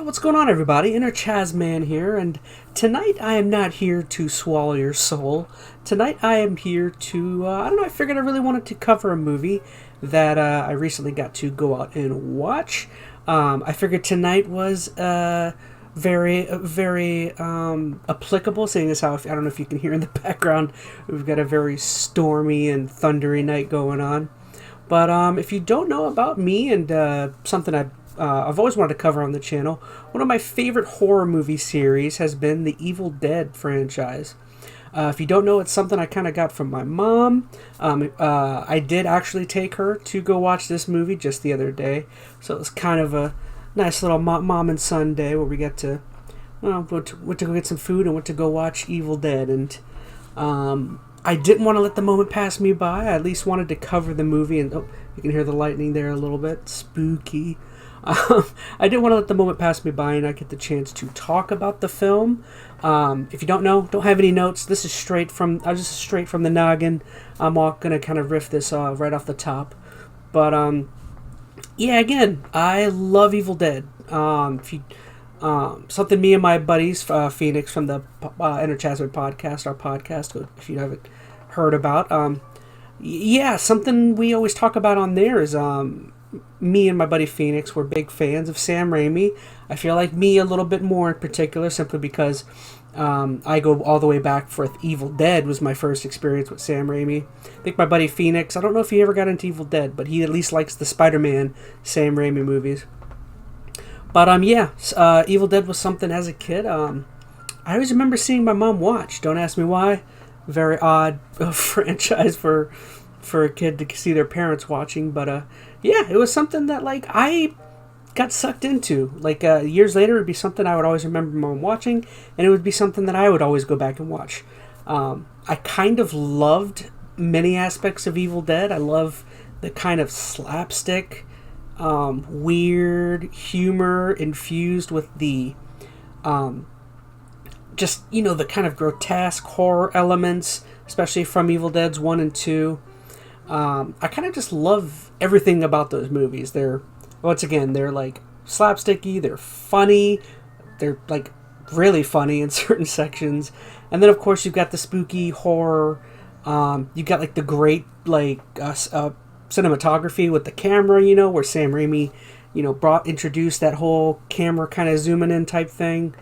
what's going on, everybody? EnteR ChazmaN's here, and tonight I am not here to swallow your soul. Tonight I am here to, I don't know, I figured I really wanted to cover a movie that I recently got to go out and watch. I figured tonight was very applicable, seeing as how, I don't know if you can hear in the background, we've got a very stormy and thundery night going on. But if you don't know about me and something I've always wanted to cover on the channel, one of my favorite horror movie series has been the Evil Dead franchise. If you don't know, it's something I kind of got from my mom. I did actually take her to go watch this movie just the other day, so it was kind of a nice little mom and son day where we got to, went to go get some food and went to go watch Evil Dead. And I didn't want to let the moment pass me by. I at least wanted to cover the movie, and you can hear the lightning there a little bit. Spooky. I didn't want to let the moment pass me by and I get the chance to talk about the film. If you don't know, don't have any notes. This is straight from the noggin. I'm all gonna kind of riff this right off the top. But yeah, again, I love Evil Dead. Something me and my buddies, Phoenix from the EnteR ChazmaN's podcast, our podcast, if you haven't heard about, yeah, something we always talk about on there is me and my buddy Phoenix were big fans of Sam Raimi. I feel like me a little bit more in particular, simply because I go all the way back for Evil Dead was my first experience with Sam Raimi. I think my buddy Phoenix, I don't know if he ever got into Evil Dead, but he at least likes the Spider-Man Sam Raimi movies. But yeah, Evil Dead was something as a kid. I always remember seeing my mom watch. Don't ask me why. Very odd franchise for a kid to see their parents watching, but yeah, it was something that I got sucked into. Years later, it would be something I would always remember mom watching, and it would be something that I would always go back and watch. I kind of loved many aspects of Evil Dead. I love the kind of slapstick, weird humor infused with the the kind of grotesque horror elements, especially from Evil Dead's 1 and 2. I kind of just love everything about those movies. They're slapsticky, they're funny, they're really funny in certain sections. And then of course you've got the spooky horror, you've got the great cinematography with the camera, where Sam Raimi, introduced that whole camera kind of zooming in type thing.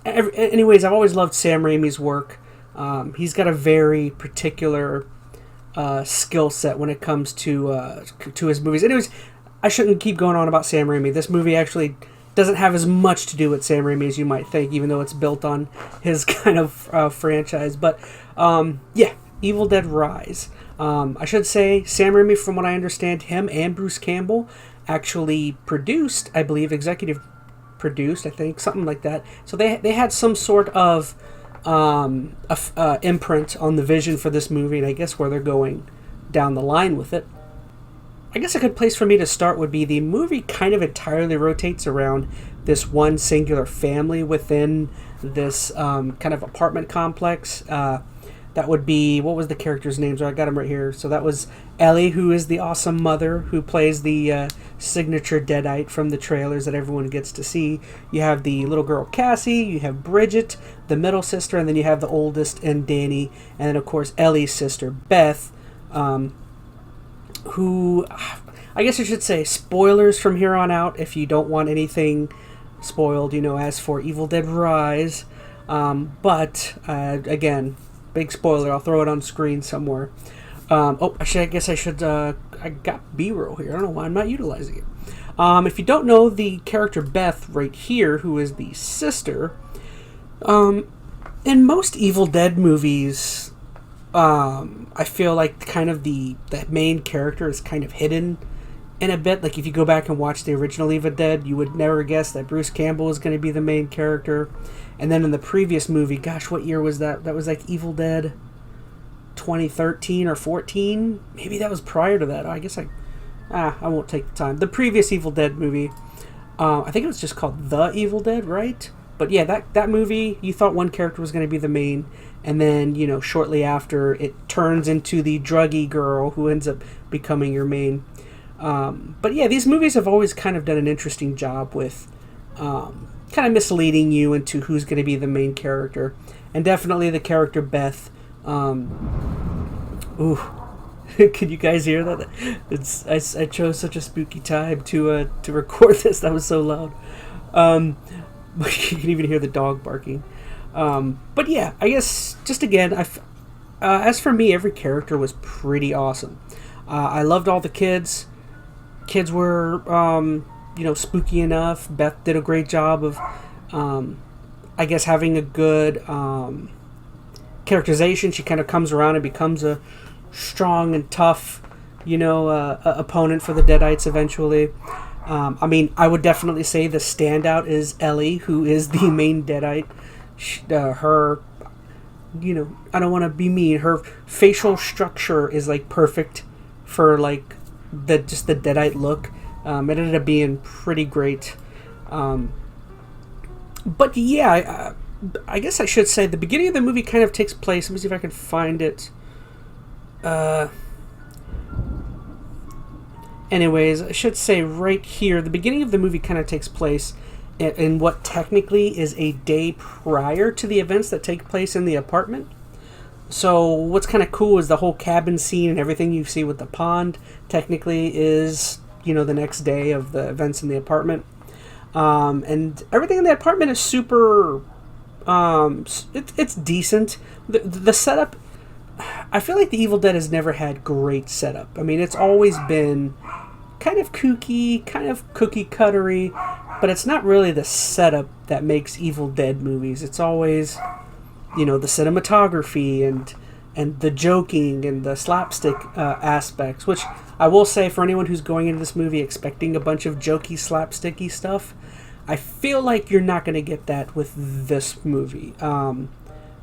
Anyways, I've always loved Sam Raimi's work. He's got a very particular skill set when it comes to his movies. Anyways, I shouldn't keep going on about Sam Raimi. This movie actually doesn't have as much to do with Sam Raimi as you might think, even though it's built on his kind of franchise. But yeah, Evil Dead Rise. I should say Sam Raimi, from what I understand, him and Bruce Campbell actually produced, I believe, executive produced, I think, something like that. So they had some sort of imprint on the vision for this movie, and I guess where they're going down the line with it. I guess a good place for me to start would be the movie kind of entirely rotates around this one singular family within this kind of apartment complex. That would be, what was the character's name? So I got him right here. So that was Ellie, who is the awesome mother who plays the signature deadite from the trailers that everyone gets to see. You have the little girl Cassie, you have Bridget, the middle sister, and then you have the oldest and Danny, and then of course Ellie's sister Beth, who, I guess I should say, spoilers from here on out if you don't want anything spoiled, as for Evil Dead Rise. But again, big spoiler, I'll throw it on screen somewhere. I got B-roll here. I don't know why I'm not utilizing it. If you don't know, the character Beth right here, who is the sister, in most Evil Dead movies, I feel like kind of the main character is kind of hidden in a bit. If you go back and watch the original Evil Dead, you would never guess that Bruce Campbell is going to be the main character. And then in the previous movie, gosh, what year was that? That was Evil Dead 2013 or 14? Maybe that was prior to that. I guess I won't take the time. The previous Evil Dead movie, I think it was just called The Evil Dead, right? But yeah, that movie, you thought one character was going to be the main, and then, shortly after, it turns into the druggy girl who ends up becoming your main. But yeah, these movies have always kind of done an interesting job with kind of misleading you into who's going to be the main character. And definitely the character Beth. Ooh, can you guys hear that? I chose such a spooky time to record this. That was so loud. You can even hear the dog barking. But yeah, I guess just again, as for me, every character was pretty awesome. I loved all the kids. Kids were, spooky enough. Beth did a great job of, I guess, having a good characterization. She kind of comes around and becomes a strong and tough, opponent for the Deadites eventually. I would definitely say the standout is Ellie, who is the main Deadite. Her, I don't want to be mean. Her facial structure is like perfect for like the Deadite look. It ended up being pretty great. But yeah, I guess I should say the beginning of the movie kind of takes place. Let me see if I can find it. Anyways, I should say right here, the beginning of the movie kind of takes place in what technically is a day prior to the events that take place in the apartment. So what's kind of cool is the whole cabin scene and everything you see with the pond technically is, the next day of the events in the apartment. And everything in the apartment is super, it's decent. The setup, I feel like the Evil Dead has never had great setup. It's always been kind of kooky, kind of cookie cuttery, but it's not really the setup that makes Evil Dead movies. It's always, the cinematography and the joking and the slapstick aspects, which I will say for anyone who's going into this movie expecting a bunch of jokey, slapsticky stuff, I feel like you're not going to get that with this movie.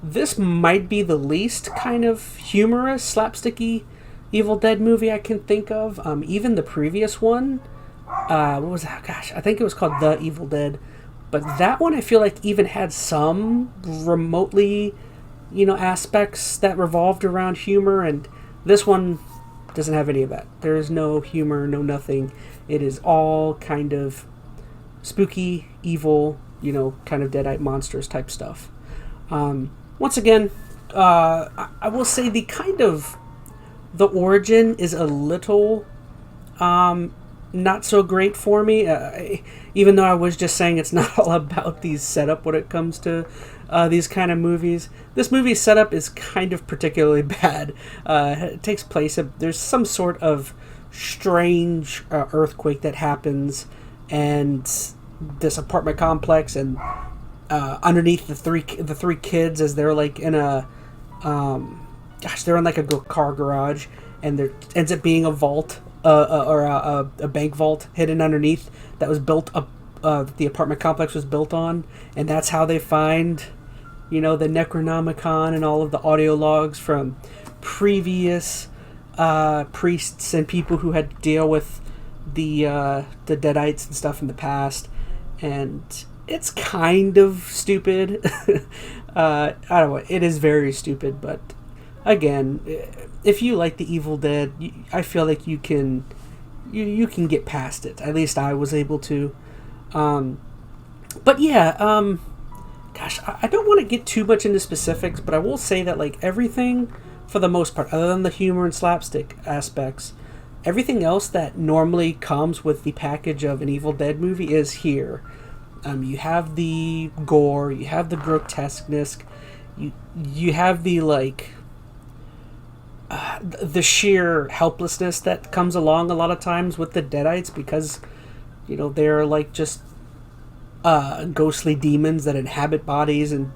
This might be the least kind of humorous, slapsticky Evil Dead movie I can think of. Even the previous one, what was that? Gosh, I think it was called The Evil Dead. But that one I feel like even had some remotely, aspects that revolved around humor. And this one doesn't have any of that. There is no humor, no nothing. It is all kind of spooky, evil, kind of Deadite monsters type stuff. Once again, I will say the origin is a little not so great for me, even though I was just saying it's not all about the setup when it comes to these kind of movies. This movie's setup is kind of particularly bad. It takes place, there's some sort of strange earthquake that happens, and this apartment complex, and underneath the three kids, as they're like in a they're in like a car garage, and there ends up being a vault or a bank vault hidden underneath that was built up, the apartment complex was built on, and that's how they find the necronomicon and all of the audio logs from previous priests and people who had to deal with the Deadites and stuff in the past. And it's kind of stupid. I don't know, it is very stupid, but again, if you like the Evil Dead, I feel like you can get past it. At least I was able to. But yeah, gosh, I don't want to get too much into specifics, but I will say that like everything, for the most part, other than the humor and slapstick aspects, everything else that normally comes with the package of an Evil Dead movie is here. You have the gore, you have the grotesqueness, you have the like the sheer helplessness that comes along a lot of times with the Deadites, because they're like just ghostly demons that inhabit bodies, and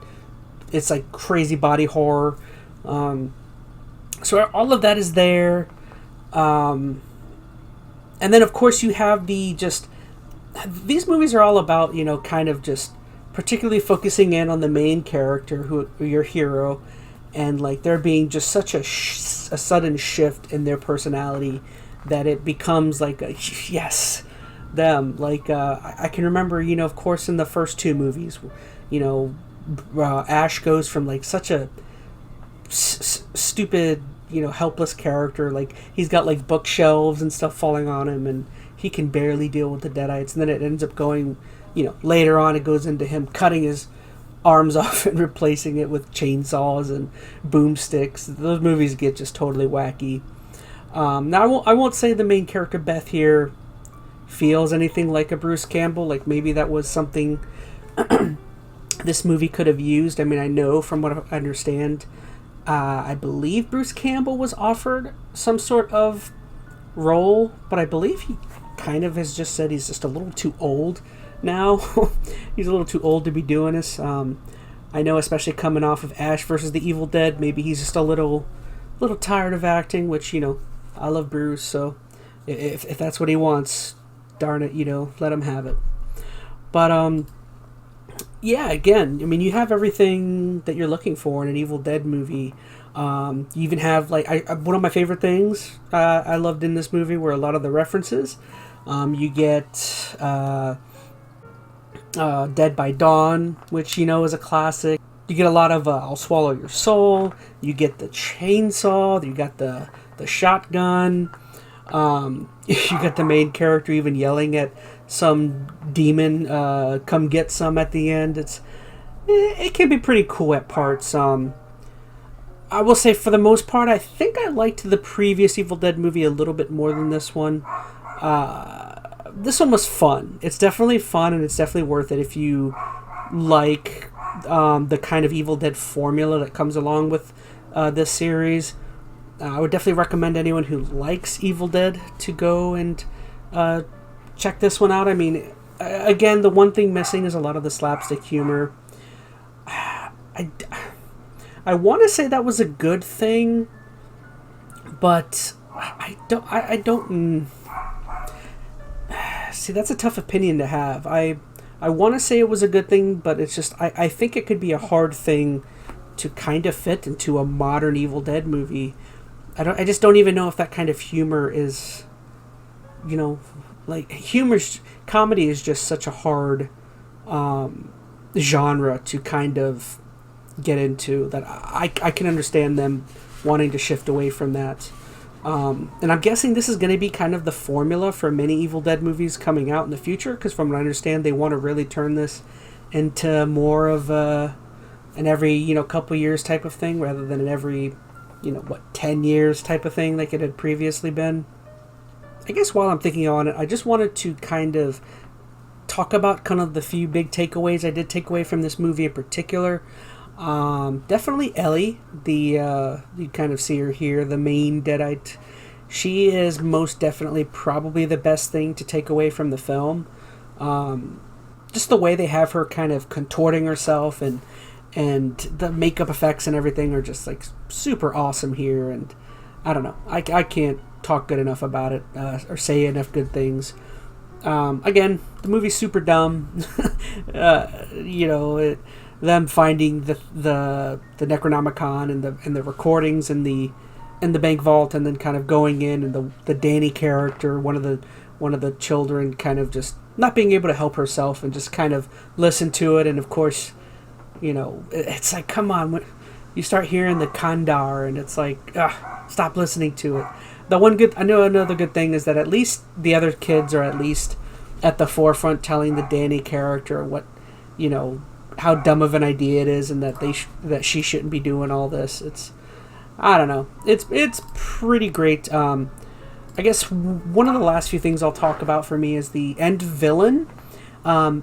it's like crazy body horror. So all of that is there. And then of course you have these movies are all about, kind of just particularly focusing in on the main character, who your hero, and like there being just such a sudden shift in their personality that it becomes like a yes, them. Like I can remember, of course, in the first two movies, Ash goes from like such a stupid, helpless character, like he's got like bookshelves and stuff falling on him, and he can barely deal with the Deadites, and then it ends up going later on it goes into him cutting his arms off and replacing it with chainsaws and boomsticks. Those movies get just totally wacky. Now I won't say the main character Beth here feels anything like a Bruce Campbell. Like maybe that was something this movie could have used. I mean, I know from what I understand, I believe Bruce Campbell was offered some sort of role, but I believe he kind of has just said he's just a little too old now. He's a little too old to be doing this. I know, especially coming off of Ash versus the Evil Dead, maybe he's just a little tired of acting, which, I love Bruce, so if that's what he wants, darn it, let him have it. But, yeah, again, I mean, you have everything that you're looking for in an Evil Dead movie. You even have, one of my favorite things I loved in this movie were a lot of the references. You get Dead by Dawn, which, is a classic. You get a lot of I'll Swallow Your Soul. You get the chainsaw. You got the shotgun. You got the main character even yelling at some demon, come get some at the end. It can be pretty cool at parts. I will say, for the most part, I think I liked the previous Evil Dead movie a little bit more than this one. This one was fun. It's definitely fun, and it's definitely worth it if you like the kind of Evil Dead formula that comes along with this series. I would definitely recommend anyone who likes Evil Dead to go and check this one out. I mean, again, the one thing missing is a lot of the slapstick humor. I want to say that was a good thing, but I don't. See, that's a tough opinion to have. I want to say it was a good thing, but it's just I think it could be a hard thing to kind of fit into a modern Evil Dead movie. I just don't even know if that kind of humor is, comedy is just such a hard genre to kind of get into, that I can understand them wanting to shift away from that. And I'm guessing this is going to be kind of the formula for many Evil Dead movies coming out in the future, because from what I understand, they want to really turn this into more of an every, couple years type of thing, rather than an every, 10 years type of thing like it had previously been. I guess while I'm thinking on it, I just wanted to kind of talk about kind of the few big takeaways I did take away from this movie in particular. Definitely Ellie, you kind of see her here, the main deadite. She is most definitely probably the best thing to take away from the film. Just the way they have her kind of contorting herself, and the makeup effects and everything are just like super awesome here. And I don't know, I can't talk good enough about it, or say enough good things. Again, the movie's super dumb. Them finding the necronomicon and the recordings in the bank vault, and then kind of going in, and the Danny character, one of the children, kind of just not being able to help herself and just kind of listen to it. And of course, it's like, come on, you start hearing the kandar, and it's like, stop listening to it. Another good thing is that at least the other kids are at least at the forefront telling the Danny character what, how dumb of an idea it is, and that she shouldn't be doing all this. I don't know. It's pretty great. I guess one of the last few things I'll talk about for me is the end villain.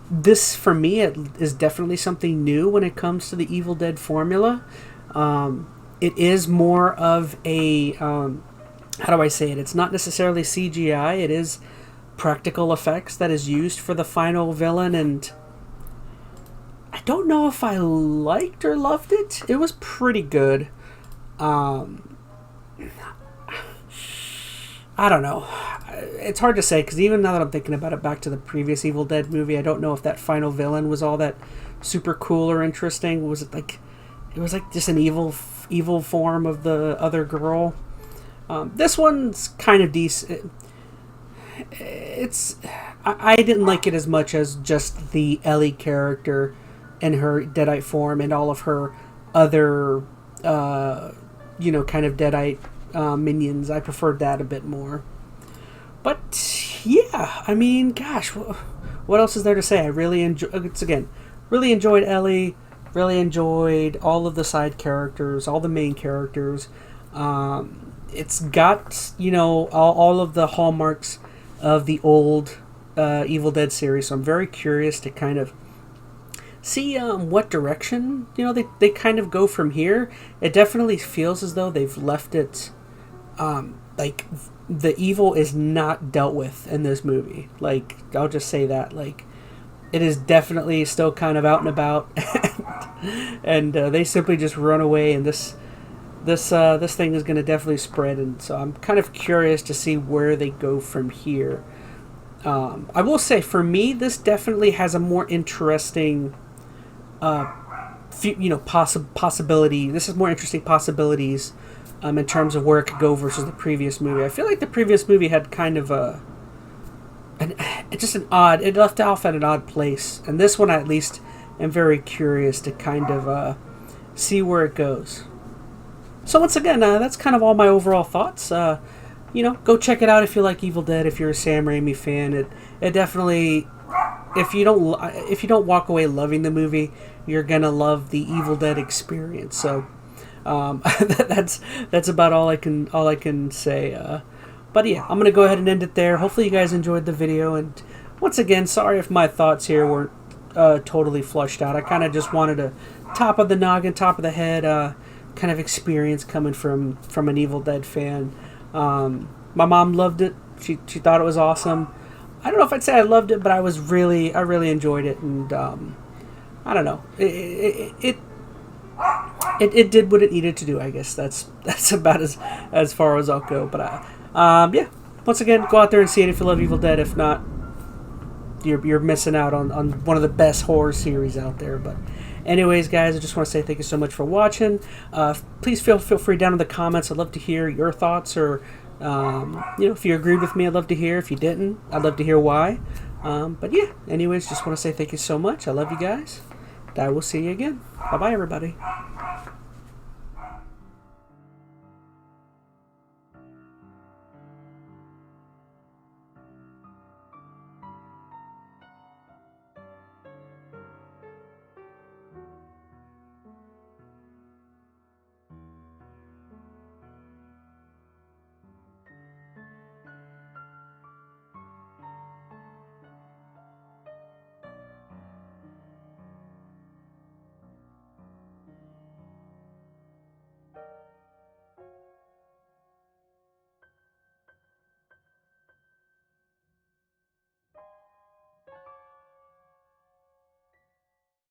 This, for me, it is definitely something new when it comes to the Evil Dead formula. It is more of a, how do I say it? It's not necessarily CGI. It is practical effects that is used for the final villain, and I don't know if I liked or loved it. It was pretty good. I don't know. It's hard to say, because even now that I'm thinking about it, back to the previous Evil Dead movie, I don't know if that final villain was all that super cool or interesting. Was it like, it was like just an evil form of the other girl? This one's kind of decent. I didn't like it as much as just the Ellie character and her deadite form and all of her other kind of deadite minions. I preferred that a bit more. But yeah, I mean, gosh, what what else is there to say? I really really enjoyed Ellie. Really enjoyed all of the side characters, all the main characters. It's got, you know, all of the hallmarks of the old Evil Dead series, so I'm very curious to kind of see what direction, you know, they kind of go from here. It definitely feels as though they've left it, like, the evil is not dealt with in this movie. Like, I'll just say that, like, it is definitely still kind of out and about, and they simply just run away, and this thing is going to definitely spread, and so I'm kind of curious to see where they go from here. I will say, for me, this definitely has a more interesting, possibility. This is more interesting possibilities in terms of where it could go versus the previous movie. I feel like the previous movie had kind of it left off at an odd place, and this one I at least am very curious to kind of see where it goes. So once again, that's kind of all my overall thoughts. You know, go check it out if you like Evil Dead. If you're a Sam Raimi fan, it definitely, if you don't walk away loving the movie, you're gonna love the Evil Dead experience. So that's about all I can say. But yeah, I'm gonna go ahead and end it there. Hopefully you guys enjoyed the video, and once again, sorry if my thoughts here weren't totally flushed out. I kind of just wanted a top of the noggin, top of the head kind of experience coming from an Evil Dead fan. My mom loved it. She thought it was awesome. I don't know if I'd say I loved it, but I really enjoyed it, and I don't know. It did what it needed to do. I guess that's about as far as I'll go. But yeah. Once again, go out there and see it if you love Evil Dead. If not, you're missing out on one of the best horror series out there. But anyways, guys, I just want to say thank you so much for watching. Please feel free down in the comments. I'd love to hear your thoughts, or if you agreed with me, I'd love to hear. If you didn't, I'd love to hear why. But yeah, anyways, just want to say thank you so much. I love you guys. I will see you again. Bye-bye, everybody.